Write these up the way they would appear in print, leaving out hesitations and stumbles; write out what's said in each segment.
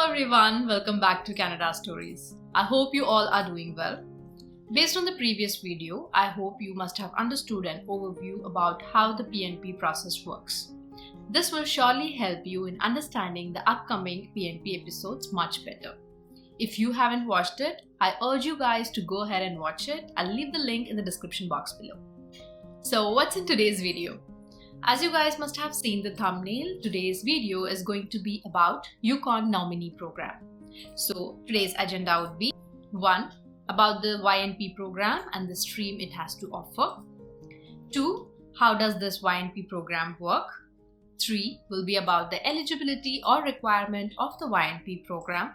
Hello everyone, welcome back to Canada Stories. I hope you all are doing well. Based on the previous video, I hope you must have understood an overview about how the PNP process works. This will surely help you in understanding the upcoming PNP episodes much better. If you haven't watched it, I urge you guys to go ahead and watch it. I'll leave the link in the description box below. So what's in today's video? As you guys must have seen the thumbnail, today's video is going to be about Yukon Nominee Program. So today's agenda would be 1. About the YNP program and the stream it has to offer. 2. How does this YNP program work? 3. Will be about the eligibility or requirement of the YNP program.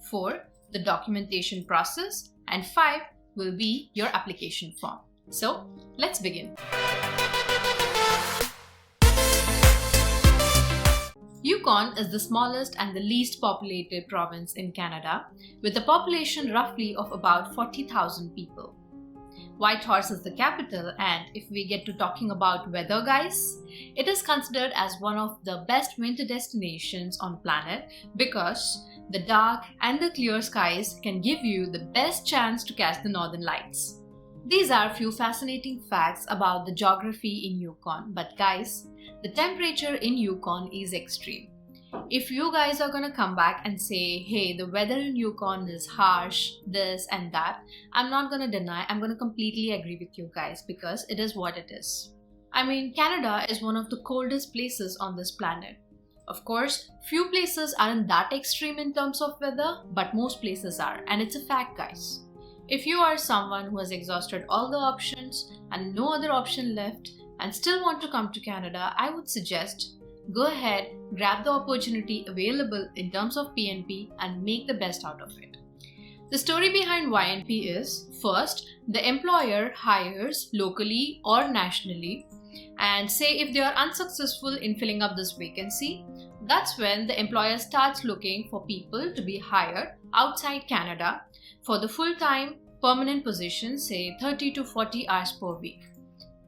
4. The documentation process. And 5. Will be your application form. So let's begin. Yukon is the smallest and the least populated province in Canada, with a population roughly of about 40,000 people. Whitehorse is the capital, and if we get to talking about weather, guys, it is considered as one of the best winter destinations on planet because the dark and the clear skies can give you the best chance to catch the northern lights. These are a few fascinating facts about the geography in Yukon, but guys, the temperature in Yukon is extreme. If you guys are gonna come back and say, hey, the weather in Yukon is harsh, this and that, I'm not gonna deny, I'm gonna completely agree with you guys because it is what it is. I mean, Canada is one of the coldest places on this planet. Of course, few places aren't that extreme in terms of weather, but most places are, and it's a fact, guys. If you are someone who has exhausted all the options and no other option left and still want to come to Canada, I would suggest go ahead, grab the opportunity available in terms of PNP and make the best out of it. The story behind YNP is, first, the employer hires locally or nationally, and say if they are unsuccessful in filling up this vacancy, that's when the employer starts looking for people to be hired outside Canada for the full-time permanent position, say 30 to 40 hours per week.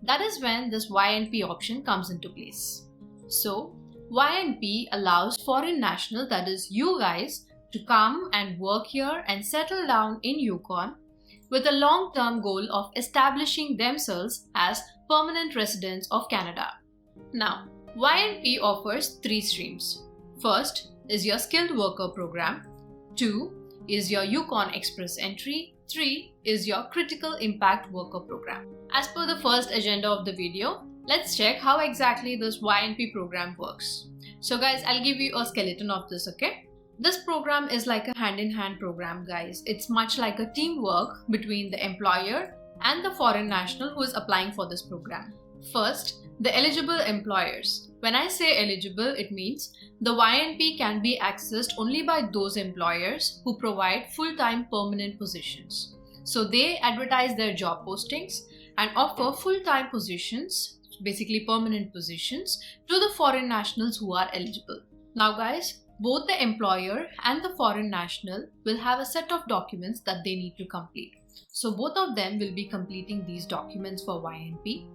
That is when this YNP option comes into place. So, YNP allows foreign nationals, that is you guys, to come and work here and settle down in Yukon with a long-term goal of establishing themselves as permanent residents of Canada. Now, YNP offers 3 streams. First is your skilled worker program. 2 is your Yukon Express entry. 3 is your critical impact worker program. As per the first agenda of the video, let's check how exactly this YNP program works. So guys, I'll give you a skeleton of this, okay? This program is like a hand-in-hand program, guys. It's much like a teamwork between the employer and the foreign national who is applying for this program. First, the eligible employers. When I say eligible, it means the YNP can be accessed only by those employers who provide full-time permanent positions. So they advertise their job postings and offer full-time positions, basically permanent positions, to the foreign nationals who are eligible. Now guys, both the employer and the foreign national will have a set of documents that they need to complete. So both of them will be completing these documents for YNP.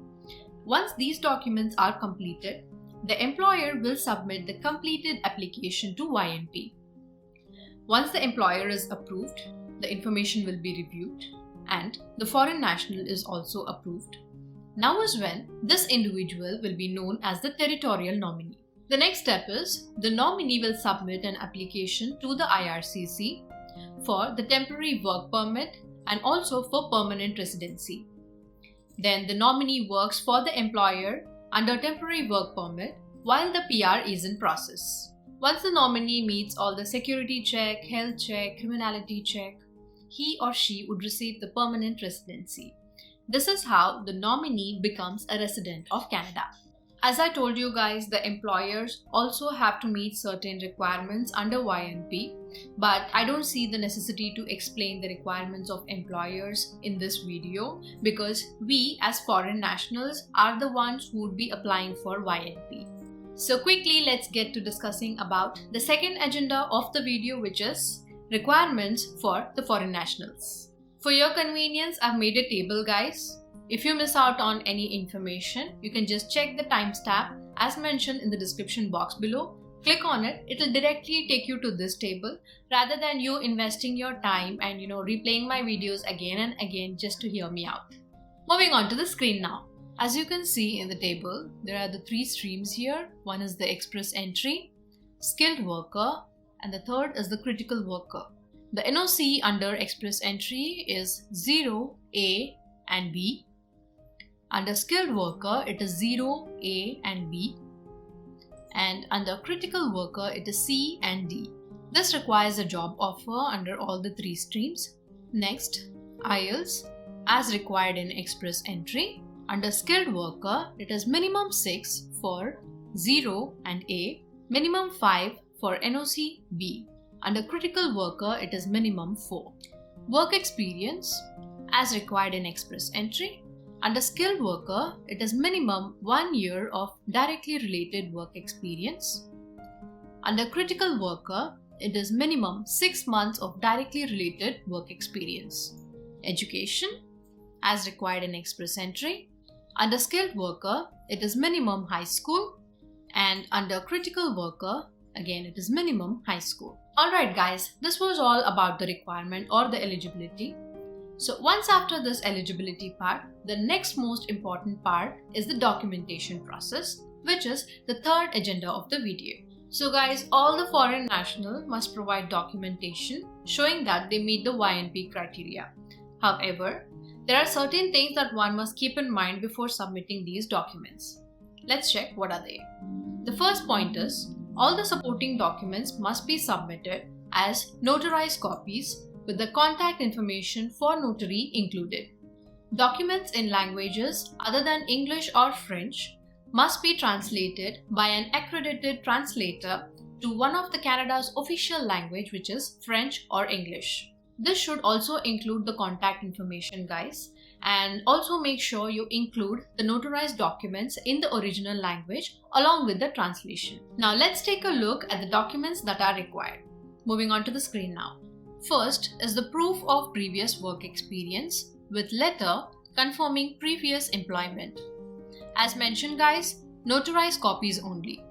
Once these documents are completed, the employer will submit the completed application to YNP. Once the employer is approved, the information will be reviewed and the foreign national is also approved. Now is when this individual will be known as the territorial nominee. The next step is the nominee will submit an application to the IRCC for the temporary work permit and also for permanent residency. Then the nominee works for the employer under temporary work permit while the PR is in process. Once the nominee meets all the security check, health check, criminality check, he or she would receive the permanent residency. This is how the nominee becomes a resident of Canada. As I told you guys, the employers also have to meet certain requirements under YNP, but I don't see the necessity to explain the requirements of employers in this video because we as foreign nationals are the ones who would be applying for YNP. So quickly, let's get to discussing about the second agenda of the video, which is requirements for the foreign nationals. For your convenience, I've made a table, guys. If you miss out on any information, you can just check the timestamp as mentioned in the description box below click on it, it will directly take you to this table rather than you investing your time and replaying my videos again and again just to hear me out. Moving on to the screen now. As you can see in the table, there are the 3 streams here. One is the express entry, skilled worker, and the third is the critical worker. The NOC under express entry is 0, A and B. Under skilled worker, it is 0, A and B. And under critical worker, it is C and D. This requires a job offer under all the 3 streams. Next, IELTS as required in express entry. Under skilled worker, it is minimum 6 for 0 and A, minimum 5 for NOC B. Under critical worker, it is minimum 4. Work experience as required in express entry. Under skilled worker, it is minimum 1 year of directly related work experience. Under critical worker, it is minimum 6 months of directly related work experience. Education as required in express entry. Under skilled worker, it is minimum high school, and under critical worker, again it is minimum high school. Alright guys, this was all about the requirement or the eligibility. So once after this eligibility part, the next most important part is the documentation process, which is the third agenda of the video. So guys, all the foreign nationals must provide documentation showing that they meet the YNP criteria. However, there are certain things that one must keep in mind before submitting these documents. Let's check what are they. The first point is, all the supporting documents must be submitted as notarized copies with the contact information for notary included. Documents in languages other than English or French must be translated by an accredited translator to one of the Canada's official language, which is French or English. This should also include the contact information, guys, and also make sure you include the notarized documents in the original language along with the translation. Now let's take a look at the documents that are required. Moving on to the screen now. First is the proof of previous work experience with letter confirming previous employment. As mentioned guys, notarized copies only.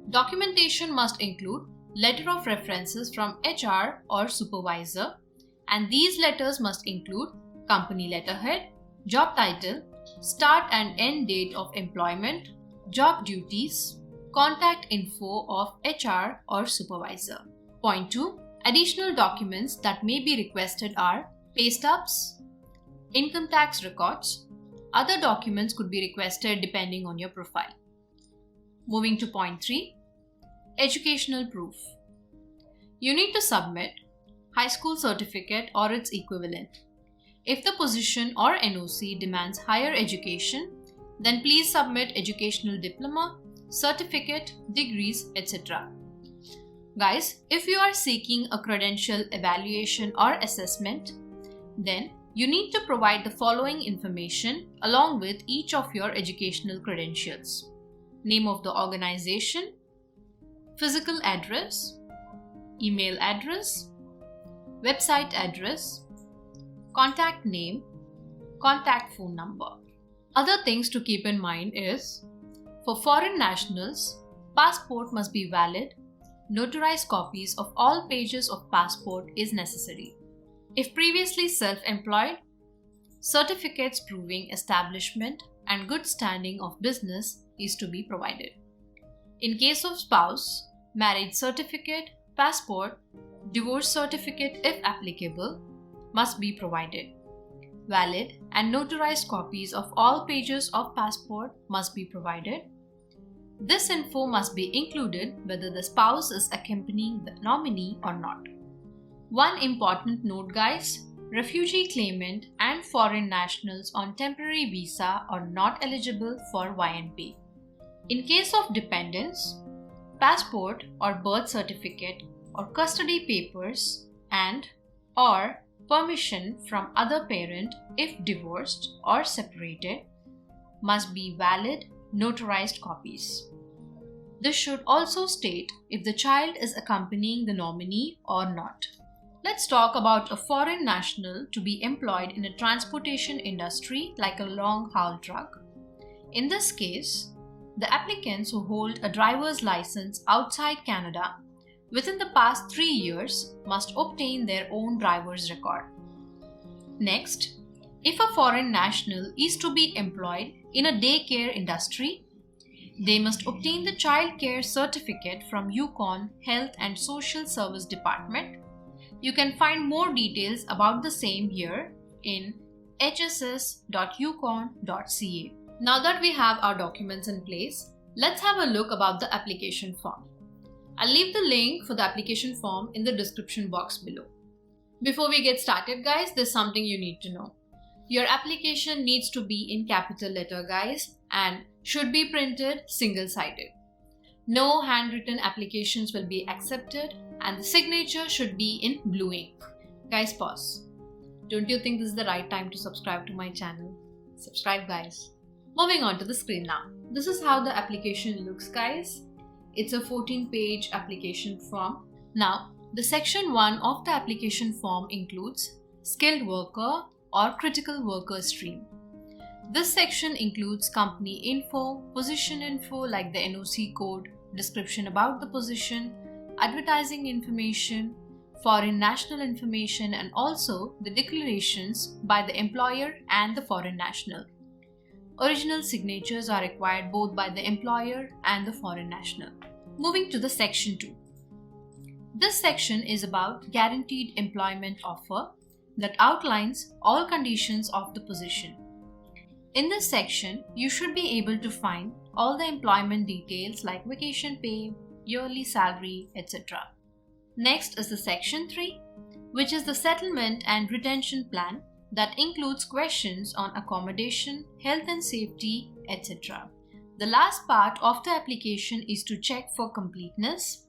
Documentation must include letter of references from HR or supervisor, and these letters must include company letterhead, job title, start and end date of employment, job duties, contact info of HR or supervisor. Point 2. Additional documents that may be requested are pay stubs, income tax records. Other documents could be requested depending on your profile. Moving to point 3. Educational proof. You need to submit high school certificate or its equivalent. If the position or NOC demands higher education, then please submit educational diploma, certificate, degrees, etc. Guys, if you are seeking a credential evaluation or assessment, then you need to provide the following information along with each of your educational credentials. Name of the organization, physical address, email address, website address, contact name, contact phone number. Other things to keep in mind is, for foreign nationals, passport must be valid. Notarized copies of all pages of passport is necessary. If previously self-employed, certificates proving establishment and good standing of business is to be provided. In case of spouse, marriage certificate, passport, divorce certificate if applicable, must be provided. Valid and notarized copies of all pages of passport must be provided. This info must be included whether the spouse is accompanying the nominee or not. One important note guys, refugee claimant and foreign nationals on temporary visa are not eligible for YNP. In case of dependents, passport or birth certificate or custody papers and or permission from other parent if divorced or separated must be valid notarized copies. This should also state if the child is accompanying the nominee or not. Let's talk about a foreign national to be employed in a transportation industry like a long-haul truck. In this case, the applicants who hold a driver's license outside Canada within the past 3 years must obtain their own driver's record. Next, if a foreign national is to be employed in a daycare industry, they must obtain the child care certificate from Yukon Health and Social Service Department. You can find more details about the same here in hss.yukon.ca. Now that we have our documents in place, let's have a look about the application form. I'll leave the link for the application form in the description box below. Before we get started, guys, there's something you need to know. Your application needs to be in capital letter, guys, and should be printed single-sided. No handwritten applications will be accepted, and the signature should be in blue ink. Guys, pause. Don't you think this is the right time to subscribe to my channel? Subscribe, guys. Moving on to the screen now. This is how the application looks, guys. It's a 14-page application form. Now, the section 1 of the application form includes skilled worker or critical worker stream. This section includes company info, position info like the NOC code, description about the position, advertising information, foreign national information, and also the declarations by the employer and the foreign national. Original signatures are required both by the employer and the foreign national. Moving to the section 2. This section is about guaranteed employment offer that outlines all conditions of the position. In this section, you should be able to find all the employment details like vacation pay, yearly salary, etc. Next is the section 3, which is the settlement and retention plan that includes questions on accommodation, health and safety, etc. The last part of the application is to check for completeness.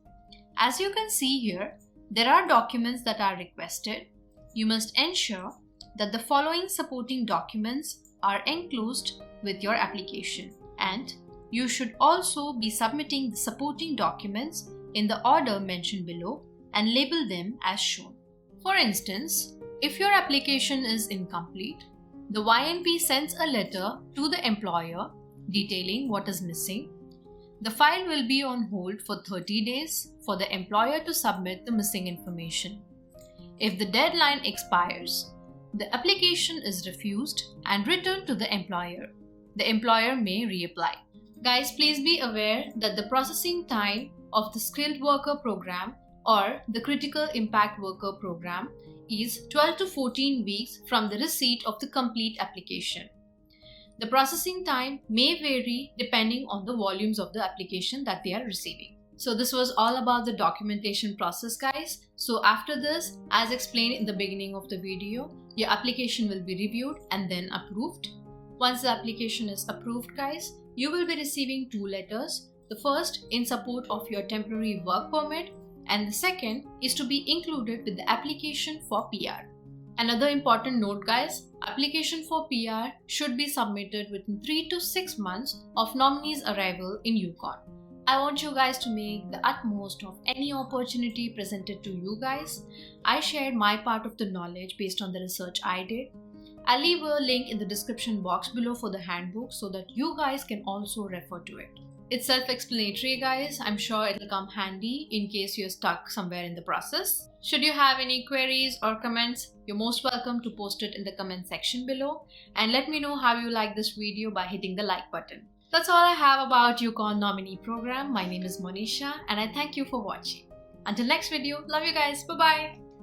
As you can see here, there are documents that are requested. You must ensure that the following supporting documents are enclosed with your application, and you should also be submitting the supporting documents in the order mentioned below and label them as shown. For instance, if your application is incomplete, the YNP sends a letter to the employer detailing what is missing. The file will be on hold for 30 days for the employer to submit the missing information. If the deadline expires, the application is refused and returned to the employer. The employer may reapply. Guys, please be aware that the processing time of the skilled worker program or the critical impact worker program is 12 to 14 weeks from the receipt of the complete application. The processing time may vary depending on the volumes of the application that they are receiving. So this was all about the documentation process, guys. So after this, as explained in the beginning of the video, your application will be reviewed and then approved. Once the application is approved, guys, you will be receiving 2 letters. The first in support of your temporary work permit, and the second is to be included with the application for PR. Another important note, guys, application for PR should be submitted within 3 to 6 months of nominee's arrival in Yukon. I want you guys to make the utmost of any opportunity presented to you guys. I shared my part of the knowledge based on the research I did. I'll leave a link in the description box below for the handbook so that you guys can also refer to it. It's self-explanatory, guys. I'm sure it'll come handy in case you're stuck somewhere in the process. Should you have any queries or comments, you're most welcome to post it in the comment section below, and let me know how you like this video by hitting the like button. That's all I have about Yukon Nominee Program. My name is Monisha and I thank you for watching. Until next video, love you guys. Bye-bye.